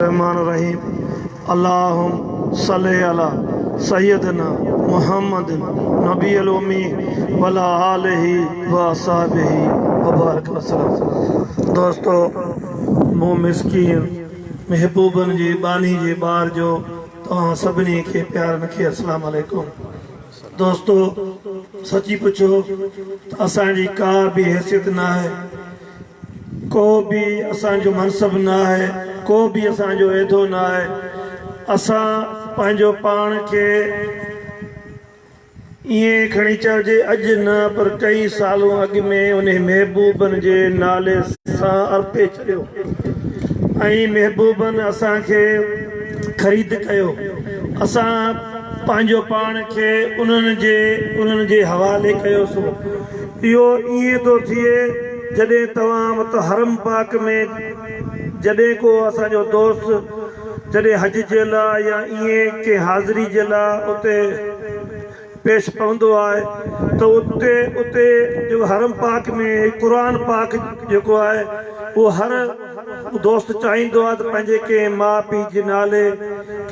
रहमान रहीम अल्लाहुम्मा सल्ली अला सय्यदना मुहम्मद नबी उम्मी वला आलिही व असहाबिही व बारिक वसल्लम। दोस्तों, मूं मिस्कीन महबूबन जी बानी जे बार जो तव्हां सभिनी खे प्यारनि खे अस्सलाम वालेकुम। दोस्तों, सची पुछो त असांजी का बि हैसियत न आहे, को भी असांजो मनसब न आहे, को भी असांजो एदो न आहे। असां पंहिंजो पाण खे ईअं खणी चइजे अॼु न पर कई सालों अॻु में उन महबूबन जे नाले सां अर्पे छॾियो ऐं महबूबन असांखे ख़रीद कयो। असां पंहिंजो पाण खे उन्हनि जे हवाले कयोसीं। इहो ईअं थो थिए जॾहिं तव्हां वटि हरम पाक में जॾहिं को असांजो दोस्त जॾहिं हज जे लाइ या ईअं के हाज़िरी जे लाइ उते पेश पवंदो आहे त उते जो हरम पाक में क़ुरान पाक जेको आहे उहो हर दोस्त चाहींदो आहे त पंहिंजे कंहिं माउ पीउ जे नाले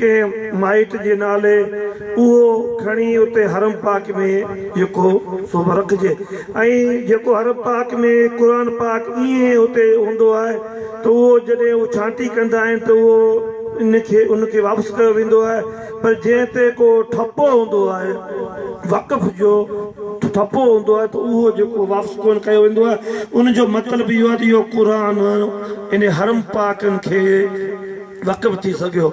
कंहिं माइट जे नाले उहो खणी उते हरम पाक में जेको सो रखिजे। ऐं जेको हरम पाक में क़ुरान पाक ईअं उते हूंदो आहे त उहो जॾहिं उहो छांटी कंदा आहिनि त उहो उनखे वापसि कयो वेंदो आहे। पर जंहिं ते को ठपो हूंदो आहे, वक़फ़ जो ठपो हूंदो आहे त उहो जेको वापसि कोन कयो वेंदो आहे। उनजो मतिलबु इहो आहे त इहो क़ुरान इन हरम पाकनि खे वक़फ़ थी सघियो।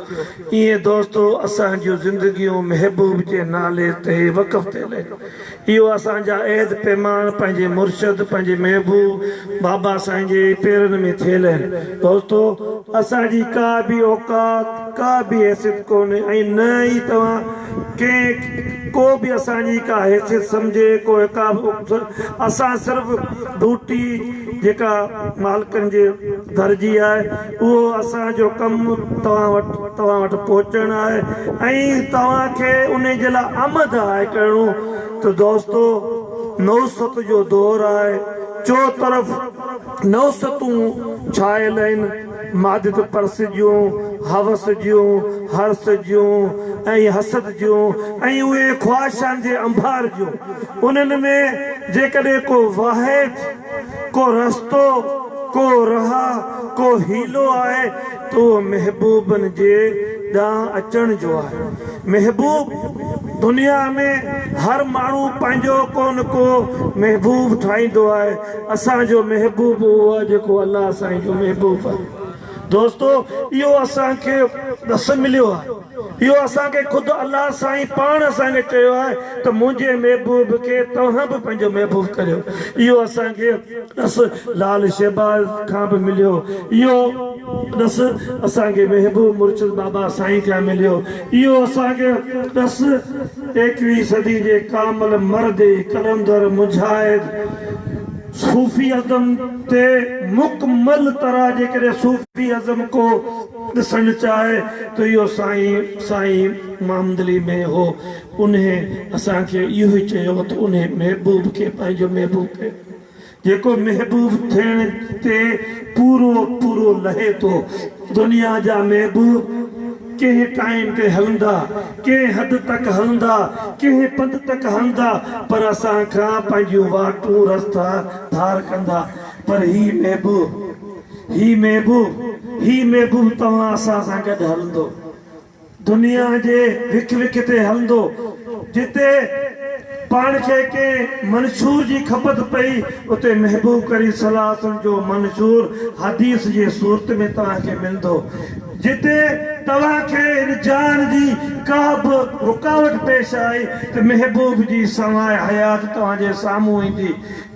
ईअं दोस्तो असांजूं ज़िंदगियूं महबूब जे नाले ते वक़फ़ थियल आहिनि। इहो असांजा ऐद पैमान पंहिंजे मुर्शद पंहिंजे महबूब बाबा साईं जे पेरनि में थियल आहिनि। दोस्तो, असांजी का बि औकात का बि हैसियत कोन्हे ऐं न ई तव्हां को बि असांजी का हैसियत सम्झे को का असां सिर्फ़ु ड्यूटी जेका मालिकनि जे दर जी आहे उहो असांजो कमु तव्हां वटि पहुचणु आहे ऐं तव्हांखे उन जे लाइ आमद आहे करिणो। त दोस्तो, नौसत जो दौर आहे, चो तरफ़ नौसतूं छायल आहिनि, मादित परस जूं, हवस जूं, हर्स जूं ऐं हसद जूं ऐं उहे ख्वाहिशां जे अंबार जूं। उन्हनि में जेकॾहिं को वाहिद को रस्तो को रहा को हीलो आहे त उहो महबूबनि जे ॾांहुं अचण जो आहे। महबूब दुनिया में हर माण्हू पंहिंजो को न को महबूब ठाहींदो आहे। असांजो महबूब उहो आहे जेको अलाह साईं जो महबूब आहे। दोस्तो, इहो असांखे ॾस मिलियो आहे, इहो असांखे ख़ुदि अलाह साईं पाण असांखे चयो आहे त मुंहिंजे महबूब खे तव्हां बि पंहिंजो महबूब करियो। इहो असांखे ॾस लाल शहबाज खां बि मिलियो, इहो ॾस असांखे महबूब मुर्शिद बाबा साईं खां मिलियो, इहो असांखे ॾस 21वीं सदी जे कामल मर्द कलंदर मुजाहिद सूफ़ी अज़म ते मुकमल तरह जेकॾहिं सूफ़ी अज़म को ॾिसणु चाहे त इहो साईं मोहम्मद अली में हो। उन असांखे इहो ई चयो त उन महबूब खे पंहिंजो महबूब कयो। जेको महबूब थियण ते पूरो लहे थो। दुनिया जा महबूब कंहिं टाइम ते हलंदा, कंहिं हद तक हलंदा, कंहिं पंध तक हलंदा, पर असां खां पंहिंजूं वाटूं रस्ता धार कंदा। पर ही महबूब तव्हां असां सां गॾु हलंदो, दुनिया जे विख ते हलंदो। जिते पाण खे कंहिं मंशूर जी खपत पई उते महबूब करीम सल्लल्लाहु अलैहि वसल्लम जो मंशूर हदीस जे सूरत में तव्हांखे मिलंदो। जिते तव्हांखे इन जान जी का बि रुकावट पेश आई त महबूब जी सवाइ हयात तव्हांजे साम्हूं ईंदी।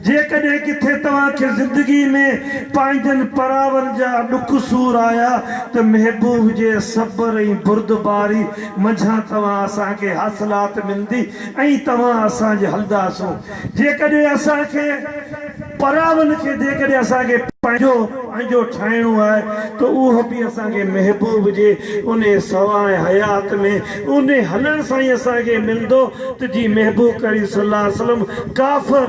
जेकॾहिं किथे तव्हांखे ज़िंदगी में पंहिंजनि परावनि जा ॾुख सूर आया त महबूब जे सब्र ऐं बुर्दबारी मंझां तव्हां असांखे हासिलात मिलंदी ऐं तव्हां असांजे हलंदासूं। जेकॾहिं असांखे परावनि खे जेकॾहिं असांखे पंहिंजो ठाहिणो आहे त उहो बि असांखे महबूब जे उन सवाइ हयात में उन हलण सां ई असांखे मिलंदो त जी महबूब करीम सल्लल्लाहु अलैहि वसल्लम काफ़िर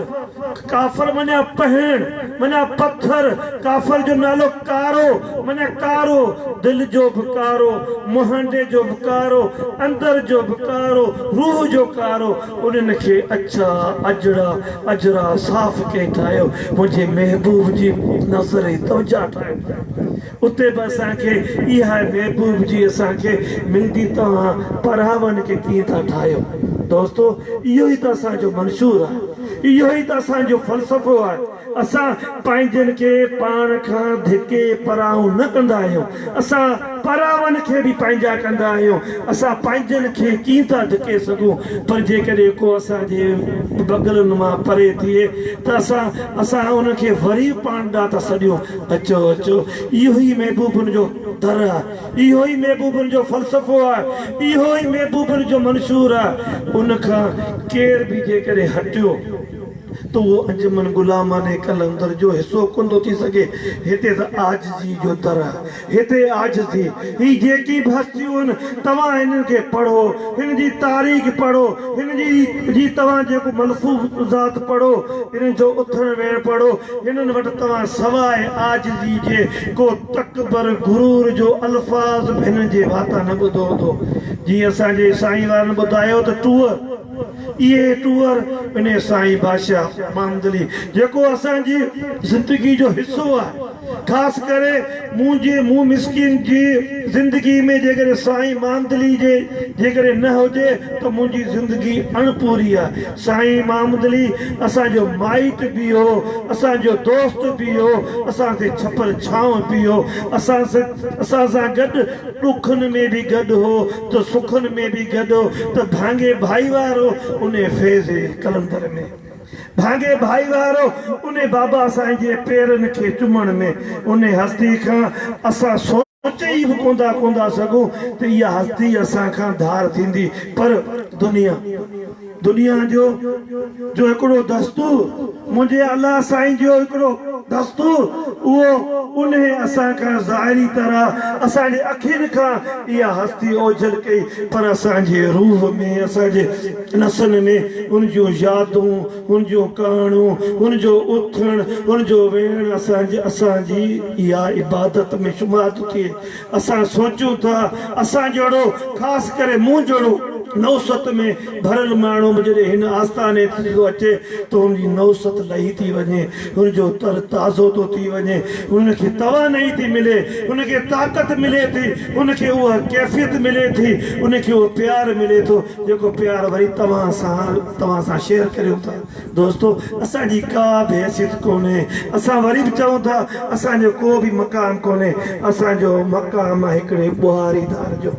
काफर मना पहन मना पत्थर काफर जो नालो कारो मना कारो दिल जो कारो मुहंडे जो कारो अंदर जो कारो रूह जो कारो उन्हनि खे अच्छा अजड़ा अजरा साफ़ के ठाहियो मुंहिंजे महबूब जी नज़र तवजा ठाहियो उते बि असांखे इहा महबूब जी असांखे मिलंदी तव्हां परावन खे कीअं था ठाहियो दोस्तो इहो ई त असांजो मंशूर आहे इहो ई त असांजो फ़लसफ़ो आहे असां पंहिंजनि खे पाण खां धिके पराऊं न कंदा आहियूं असां परावन खे बि पंहिंजा कंदा आहियूं असां पंहिंजनि खे कीअं था धिके सघूं पर जेकॾहिं को असांजे बगलनि मां परे थिए त असां उनखे वरी पाण ॾांहुं था सॾियूं अचो अचो इहो ई महबूबनि जो दर आहे इहो ई महबूबनि जो फ़लसफ़ो आहे इहो ई महबूबनि जो मंशूर आहे उनखां केर बि जेकॾहिं हटियो तो वो अंजुमन गुलामाने कलंदर जो हिस्सो कोन थी सके हिते त आजिज़ी जो दर हिते आजिज़ी ही जेकी भस्तियूं तव्हां हिननि खे पढ़ो हिन जी तारीख़ पढ़ो हिन जी तव्हां जेको मलफूज़ात पढ़ो हिन जो उथण वेहण पढ़ो हिननि वटि तव्हां सवाइ आजिज़ी जे को तकबर गुरूर जो अल्फाज़ हिननि जे वाता न ॿुधो हूंदो जीअं असांजे साईं वारनि ॿुधायो त टूअर इहे टूअर इन साईं बादशाह मामदली जेको असांजी ज़िंदगी जो हिस्सो आहे ख़ासि करे मूं मिस्किन जी ज़िंदगी में जेकॾहिं साईं मामदली जे जेकॾहिं न हुजे त मुंहिंजी ज़िंदगी अणपूरी आहे साईं मामदली असांजो माइट बि हो असांजो दोस्त बि हो असांखे छपर छांव बि हो असां सां गॾु ॾुखनि में बि गॾु हो त सुखनि में बि गॾु हो त भांगे भाई वारो उन फैज़ कलंदर में भांगे भाई वारो उन बाबा साईं जे पेरनि खे चुमण में उन हस्ती खां असां सोचे ई बि कोन था सघूं त इहा हस्ती असां खां धार थींदी पर दुनिया जो हिकिड़ो दस्तूर मुंहिंजे अल्लाह साईं जो हिकिड़ो दस्तूर उहो उन असां खां ज़ाहिरी तरह असांजे अखियुनि खां इहा हस्ती ओझल कई पर असांजे रूह में असांजे नसनि में उन जूं यादूं उन जूं कहाणियूं उन जो उथण उन जो वेहण असांजी इहा इबादत में शुमार थिए असां सोचूं था असां जहिड़ो ख़ासि करे मूं जहिड़ो नौसत में भरियल माण्हू जॾहिं हिन आस्थाने थो अचे त हुनजी नौसत लही थी वञे हुनजो तर ताज़ो थो थी वञे हुनखे तवानाई थी मिले हुनखे ताक़त मिले थी हुनखे उहा कैफ़ियत मिले थी हुनखे उहो प्यारु मिले थो जेको प्यारु वरी तव्हां सां शेयर करियो था दोस्तो असांजी का बि हैसियत कोन्हे असां वरी बि चऊं था असांजो को बि मक़ाम कोन्हे असांजो मक़ाम आहे हिकिड़े ॿुहारीदार जो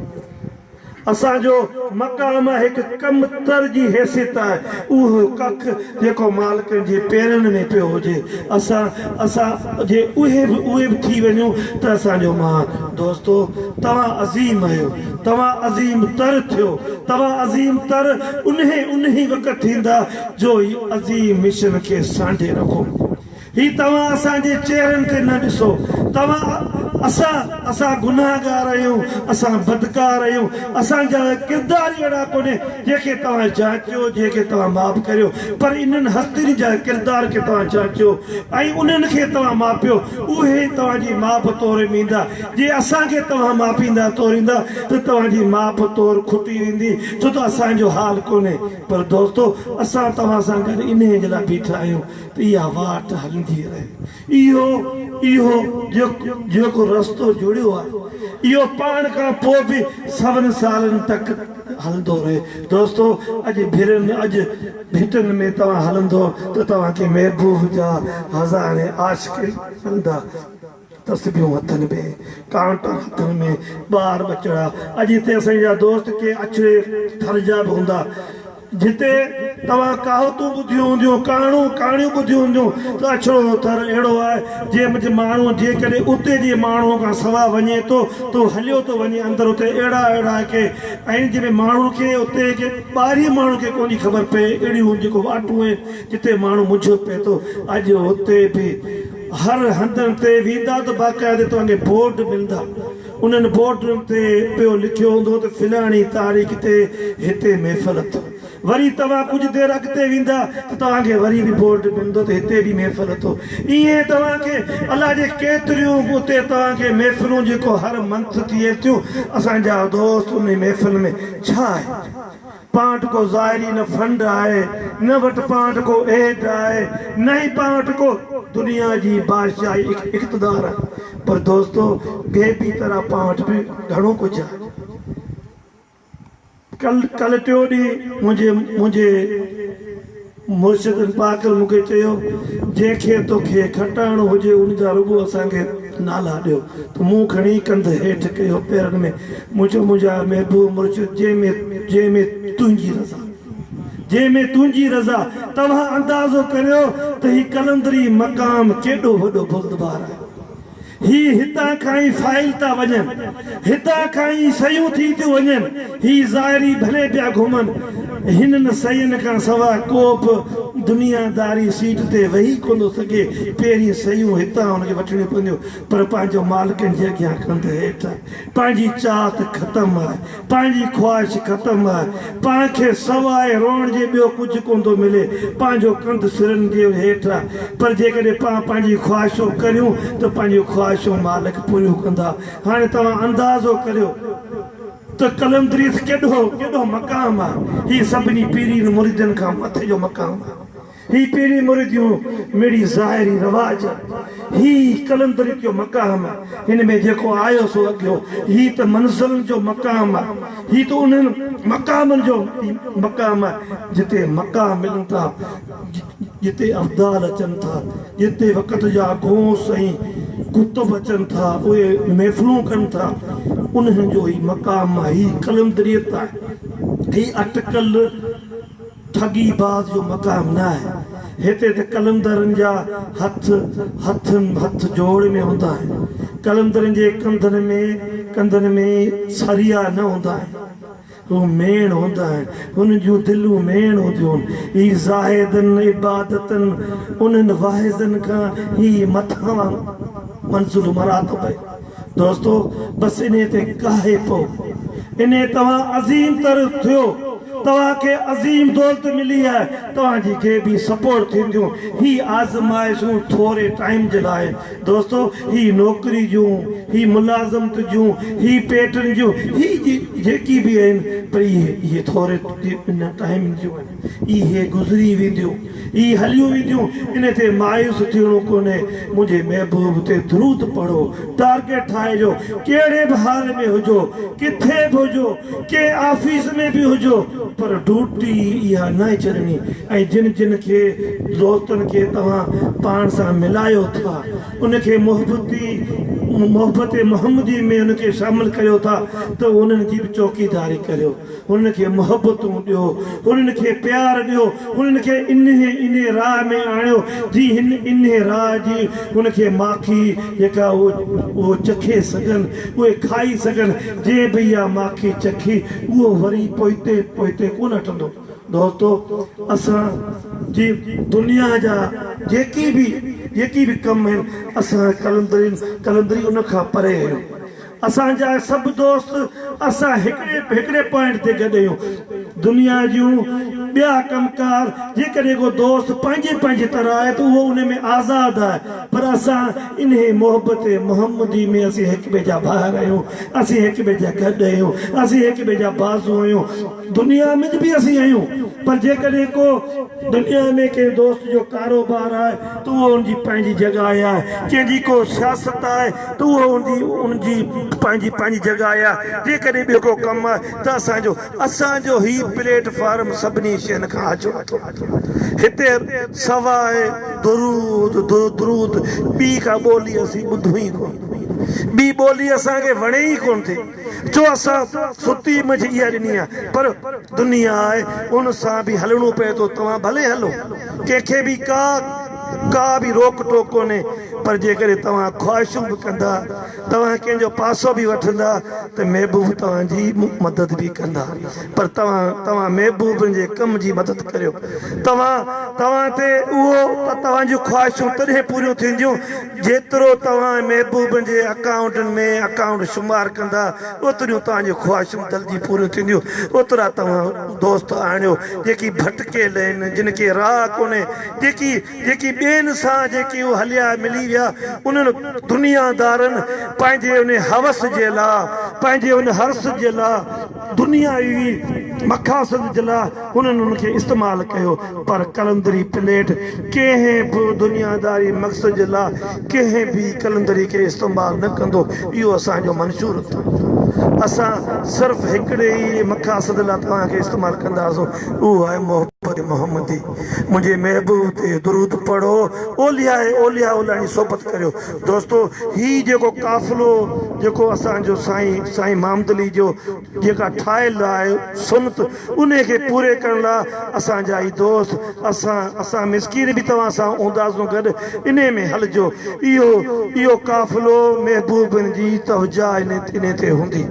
असांजो मक़ाम हिकु कमतर जी हैसियत आहे उहो कख जेको मालिक जे पेरनि में पियो हुजे असां जे उहे बि थी वञूं त असांजो मां दोस्तो तव्हां अज़ीम आहियो तव्हां अज़ीम तर थियो तव्हां अज़ीम तर उन ई वक़्तु थींदा जो ही अज़ीम मिशन खे सांढे रखो ही तव्हां असांजे चेहरनि खे न ॾिसो तव्हां असां गुनाहगार आहियूं असां बदकार आहियूं असांजा किरदार अहिड़ा कोन्हे जंहिंखे तव्हां जांचियो जंहिंखे तव्हां माफ़ करियो पर इन्हनि हस्तियुनि जा किरदार खे तव्हां जांचियो ऐं उन्हनि खे तव्हां मापियो उहे तव्हांजी माप तौर में ईंदा जे असांखे तव्हां मापींदा तोरींदा त तव्हांजी माप तौर खुटी वेंदी छो त असांजो हाल कोन्हे पर दोस्तो असां तव्हां सां गॾु इन जे लाइ बीठा आहियूं त इहा वाट हलंदी रहे इहो जेको रस्तो जुड़ियो आहे इहो पाण खां पोइ बि सभनि सालनि तक हलंदो रहे दोस्तो अॼु भिटनि में तव्हां हलंदो त तव्हांखे महबूब जा हज़ारे आशिक हलंदा तस्बीहूं हथनि में कांटा हथनि में ॿार बचड़ा अॼु हिते असांजा दोस्त के अछड़े थर जा बि हूंदा जिते तव्हां कहावतूं ॿुधियूं हूंदियूं कहाणियूं ॿुधियूं हूंदियूं त अछड़ो थर अहिड़ो आहे जे माण्हू जेकॾहिं उते जे माण्हूअ खां सवाइ वञे थो त हलियो थो वञे अंदरि उते अहिड़ा के ऐं जंहिंमें माण्हू खे उते ॿाहिरीं माण्हू खे कोन्ह ख़बर पए अहिड़ियूं जेको वाटूं आहिनि जिते माण्हू मुंझो पए थो अॼु हुते बि हर हंधनि ते वेंदा त बाक़ाइदे तव्हांखे बोर्ड मिलंदा उन्हनि बोर्डनि ते पियो लिखियो हूंदो त फलाणी तारीख़ ते हिते महफ़िल अथव वरी तव्हां कुछ देर अॻिते वेंदा त तव्हांखे वरी बि बोर्ड मिलंदो त हिते बि महफ़िल अथव। ईअं तव्हांखे अलाह जे केतिरियूं उते तव्हांखे महफ़िलूं जेको हर मंथ थिए थियूं। असांजा दोस्त उन महफ़िल में छा आहे, पाण वटि को ज़ाहिरी न फंड आहे, न वटि पाण वटि को एड आहे, न ई पाण वटि को दुनिया जी बादशाही इक़्तिदार आहे, पर दोस्तो ॿिए बि तरह पाण वटि बि घणो कुझु आहे। कल टियों ॾींहुं मुंहिंजे मुर्शिद पाक मूंखे चयो, जंहिंखे तोखे खटाइणो हुजे उन जा रुॻो असांखे नाला ॾियो, त मूं खणी कंध हेठि कयो पेरनि में। मुंहिंजा महबूब मुर्शिद जंहिंमें तुंहिंजी रज़ा, जंहिंमें तुंहिंजी रज़ा। तव्हां अंदाज़ो करियो त ही कलंदरी मक़ाम केॾो वॾो बुलंदबार आहे। ही हितां खां ई फाइल था वञनि, हितां खां ई शयूं थी थियूं वञनि। ही ज़ाहिरी भले पिया घुमनि, हिननि शयुनि खां सवाइ को बि दुनियादारी सीट ते वेही कोन थो सघे। पहिरीं शयूं हितां हुनखे वठणियूं पवंदियूं, पर पंहिंजो मालिकनि जे अॻियां कंध हेठि आहे। पंहिंजी चाहत ख़तमु आहे, पंहिंजी ख़्वाहिश ख़तमु आहे, पाण खे सवाइ रोअण जे ॿियो कुझु कोन थो मिले। पंहिंजो कंध सिरनि जे हेठि आहे, पर जेकॾहिं पाण पंहिंजी ख़्वाहिशूं करियूं त पंहिंजूं ख़्वाहिशूं मालिक पूरियूं कंदा। हाणे तव्हां अंदाज़ो करियो त कलंदरी केॾो मक़ाम आहे। ही सभिनी पीरनि मुरीदनि खां मथे जो मक़ाम आहे। ही पीरी मुरीदियूं मिड़ी ज़ाहिरी रवाज, ही कलंदरी जो मक़ाम आहे। हिन में जेको आयो सो अॻियो, ही त मंज़िलनि जो मक़ाम आहे। ही त उन्हनि मक़ामनि जो मक़ाम आहे जिते मक़ाम मिलनि था, जिते अब्दाल अचनि था, जिते वक़्त जा गौस ऐं कुतुब अचनि था, उहे महफ़िलूं कनि था। उन्हनि जो ही मक़ाम आहे, ही कलंदरियत आहे। ही अटकल ठगी बाज़ जो मक़ाम न आहे। हिते त कलंदरनि जा हथ जोड़ में हूंदा आहिनि। कलंदरनि जे कंधनि में सरिया न हूंदा आहिनि, हू मेण हूंदा आहिनि, हुन जूं दिलूं मेण हूंदियूं आहिनि। ही ज़ाहिदनि इबादतनि उन्हनि वाहिज़नि खां ही मथां मंज़िल मरातब आहे। दोस्तो बसि इन ते काहे पोइ इन तव्हां अज़ीम तर थियो, तव्हांखे अज़ीम दौलत मिली आहे, तव्हांजी के बि सपोर्ट थींदियूं। ही आज़माइशूं थोरे टाइम जे लाइ। दोस्तो ही नौकरी जूं, ही मुलाज़मत जूं, ही पेटनि जूं, ही जेकी बि आहिनि, पर इहे थोरे टाइम जूं आहिनि। इहे गुज़री वेंदियूं, इहे हलियूं वेंदियूं। इन ते मायूस थियणो कोन्हे। मुंहिंजे महबूब ते दरूद पढ़ो, टारगेट ठाहिजो। कहिड़े बि हाल में हुजो, किथे बि हुजो, के ऑफिस में बि हुजो, पर ड्यूटी इहा न छॾणी। ऐं जिन खे दोस्तनि खे तव्हां पाण सां मिलायो था, उनखे मोहबत मोहम्मदी में उनखे शामिल कयो था, त उन्हनि जी बि चौकीदारी करियो। उनखे मोहबतूं ॾियो, उन्हनि खे प्यार ॾियो, उन्हनि खे इन राह में आणियो जी इन राह जी उनखे माखी जेका उहो चखे सघनि, उहे खाई सघनि। जे बि इहा माखी चखी, उहो वरी पोइते कोन हटंदो। दोस्तो असां जी दुनिया जा जेकी बि कम आहिनि, असां कलंदरी उन खां परे आहियूं। असांजा सभु दोस्त असां हिकिड़े पॉइंट ते गॾियूं। दुनिया जूं ॿिया कमकार जेकॾहिं को दोस्त पंहिंजी तरह आहे त उहो उन में आज़ादु आहे, पर असां इन मोहबत मोहम्मदी में असीं हिक ॿिए जा ॿाहिरि आहियूं, असीं हिक ॿिए जा गॾु आहियूं, असीं हिक ॿिए जा बाज़ू आहियूं। दुनिया में बि असीं आहियूं, पर जेकॾहिं को दुनिया में कंहिं दोस्त जो कारोबार आहे त उहो उनजी पंहिंजी जॻह आहे, कंहिंजी को सियासत आहे त उहो उनजी पंहिंजी जॻह आहे। जेकॾहिं ॿियो को कमु आहे त असांजो ही प्लेटफॉर्म सभिनी शयुनि खां अचो। हिते सवाइ दुरूद ॿी का ॿोली असीं ॿुधूं ई कोन, ॿी ॿोली असांखे वणे ई कोन थी। जो असां सुती मुंहिंजी इहा ॾिनी आहे, पर दुनिया आहे उन सां बि हलणो पए थो। तव्हां भले हलो, कंहिंखे बि का बि रोक टोक कोन्हे। पर जेकॾहिं तव्हां ख़्वाहिशूं बि कंदा तव्हां कंहिंजो पासो बि वठंदा त महबूब तव्हांजी मदद बि कंदा पर तव्हां महबूबनि जे कम जी मदद करियो तव्हां ते उहो तव्हांजूं ख़्वाहिशूं तॾहिं पूरियूं थींदियूं जेतिरो तव्हां महबूबनि जे अकाउंटनि में अकाउंट शुमार कंदा ओतिरियूं तव्हांजूं ख़्वाहिशूं दिलि जी पूरियूं थींदियूं ओतिरा तव्हां दोस्त आणियो जेकी भटकियल आहिनि जिन खे राह कोन्हे जेकी ॿियनि सां जेकी उहे हलिया मिली विया उन्हनि दुनियादारनि पंहिंजे उन हवस जे लाइ पंहिंजे उन हर्स जे लाइ दुनियावी मक़ासद जे लाइ हुननि उनखे इस्तेमालु कयो पर कलंदरी प्लेट कंहिं बि दुनियादारी मक़सद जे लाइ कंहिं बि कलंदरी खे इस्तेमालु न कंदो इहो असांजो मंशूर अथव असां सिर्फ़ु हिकिड़े ई मक़ासद लाइ तव्हांखे इस्तेमालु कंदासीं उहो आहे मोहब्बत मोहम्मदी मुंहिंजे महबूब ते दुरूद पढ़ो ओलिया जी सोबत करियो दोस्तो ही जेको काफ़िलो जेको असांजो साईं मामदली जो जेका ठाहियलु आहे सुनत उन खे पूरे करण लाइ असांजा ई दोस्त असां मिसकीन बि तव्हां सां हूंदासीं गॾु इन में हलिजो इहो काफ़िलो महबूबनि जी तवजा इन ते हूंदी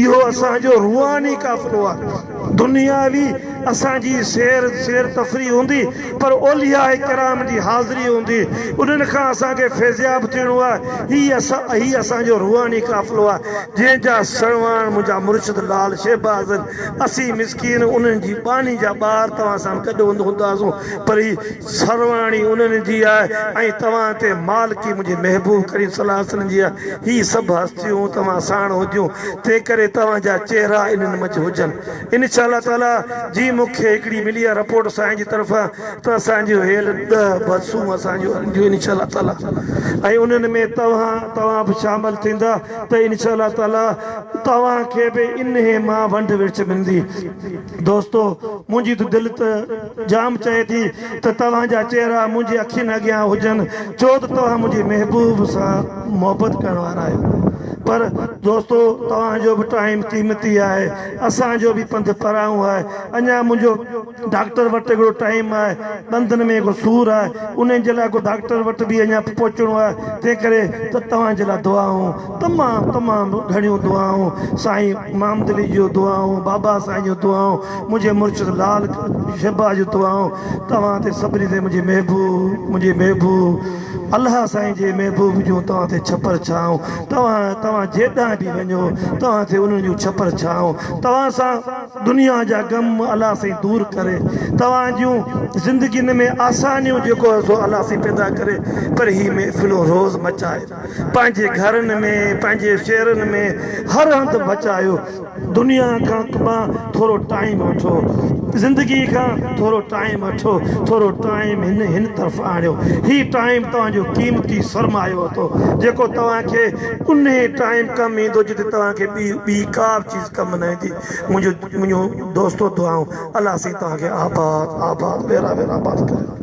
इहो असांजो रूहानी काफ़िलो आहे दुनियावी असांजी सैर तफ़री हूंदी पर ओलिया कराम जी हाज़िरी हूंदी उन्हनि खां असांखे फैज़याब थियणो आहे ही असांजो रूहानी काफ़िलो आहे जंहिंजा सणवाण मुंहिंजा मुर्शिद लाल शहबाज़नि असीं मिसकीन उन्हनि जी बानी जा ॿार तव्हां सां गॾु हूंदासीं पर ही सरवाणी उन्हनि जी आहे ऐं तव्हां ते मालिकी मुंहिंजे महबूब करीम सलाह जी आहे ही सभु हस्तियूं तव्हां साण हुजूं तंहिं करे तव्हांजा चेहरा इन्हनि मंझि हुजनि इनशा अल्लाह ताला जी मूंखे हिकिड़ी मिली आहे रिपोर्ट साईं जी तरफ़ां त असांजो हेल 10 बसूं असांजो हलंदियूं इनशा अल्लाह ताला ऐं उन्हनि में तव्हां बि शामिलु थींदा त इनशा अल्लाह ताला तव्हांखे बि इन मां वंड विर्छ मिलंदी दोस्तो मुंहिंजी त दिलि त जाम चए थी त तव्हांजा चेहरा मुंहिंजी अखियुनि अॻियां हुजनि छो त तव्हां मुंहिंजे महबूब सां मोहबत करण वारा आहियो पर दोस्तो तव्हांजो बि टाइम क़ीमती आहे असांजो बि पंधु पराऊं आहे अञा मुंहिंजो डॉक्टर वटि हिकिड़ो टाइम आहे ॾंदनि में हिकिड़ो सूरु आहे उन जे लाइ को डॉक्टर वटि बि अञा पहुचणो आहे तंहिं करे त तव्हांजे लाइ दुआऊं तमामु घणियूं दुआऊं साईं मामदली जूं दुआऊं बाबा साईं जूं दुआऊं मुंहिंजे मुर्शिद लाल शहबा जूं दुआऊं तव्हां ते सभिनी ते मुंहिंजे महबूब अल्लाह साईं जे महबूब जूं तव्हां ते छपर छाऊं तव्हां जेॾां बि वञो तव्हां ते उन्हनि जूं छपर छाऊं तव्हां सां दुनिया जा गम अलाह साईं दूरि करे तव्हां जूं ज़िंदगीअ में आसानियूं जेको सो अलाह साईं पैदा करे पर ही महफ़िलूं रोज़ मचाए पंहिंजे घरनि में पंहिंजे शहरनि में हर हंधि मचायो दुनिया खां थोरो टाइम वठो ज़िंदगी खां थोरो टाइम वठो थोरो टाइम हिन तरफ़ आणियो ही टाइम तव्हांजो क़ीमती सरमायो थो जेको तव्हांखे उन टाइम कमु ईंदो जिते तव्हांखे ॿी का बि चीज़ कमु न ईंदी मुंहिंजो दोस्तो दुआऊं अलाह साईं तव्हांखे आबाद वेरा आबाद करे